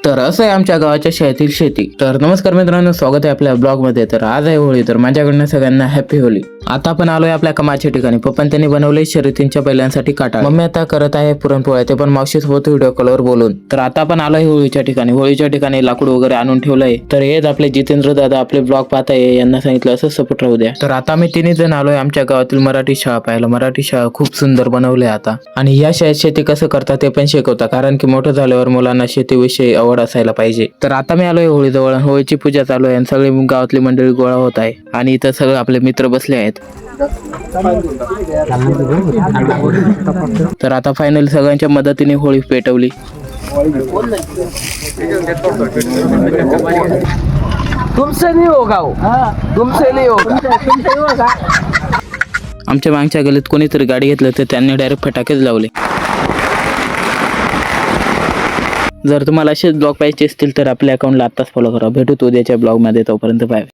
तर असं आहे आमच्या गावाच्या शेतील शेती. तर नमस्कार मित्रांनो, स्वागत आहे आपल्या ब्लॉग मध्ये. तर आज आहे होळी, तर माझ्याकडनं सगळ्यांना हॅपी होळी. आता आपण आलोय आपल्या कमाच्या ठिकाणी. पप्पान त्यांनी बनवले शर्यतींच्या बैलांसाठी काटा. मम्मी आता करत आहे पुरणपोळ्या, ते पण मावशीसोबत व्हिडिओ कॉलवर बोलून. तर आता आपण आलोय होळीच्या ठिकाणी. होळीच्या ठिकाणी लाकूड वगैरे आणून ठेवलंय. तर हेच आपले जितेंद्र दादा आपले ब्लॉग पाहताय, यांना सांगितलं असं सपोर्ट राहू द्या. तर आता आम्ही तिन्ही जण आलोय आमच्या गावातील मराठी शाळा पाहायला. मराठी शाळा खूप सुंदर बनवली आता, आणि या शाळेत शेती कसं करतात ते पण शिकवता, कारण की मोठं झाल्यावर मुलांना शेतीविषयी आवड असायला पाहिजे. तर आता मी आलोय होळीजवळ. होळीची पूजा चालू आहे आणि सगळी गावातली मंडळी गोळा होत आहे, आणि इथं सगळे आपले मित्र बसले आहेत. तर आता फायनल सगळ्यांच्या मदतीने होळी पेटवली. तुमसे नहीं होगा वो, तुमसे नहीं होगा. आमच्या मागच्या गलीत कोणीतरी गाडी घेतलं तर त्यांनी डायरेक्ट फटाकेच लावले. जर तुम्हाला असेच ब्लॉग पाहिजे असतील तर आपल्या अकाउंटला आत्ताच फॉलो करा. भेटू उद्याच्या ब्लॉग मध्ये. तोपर्यंत बाय.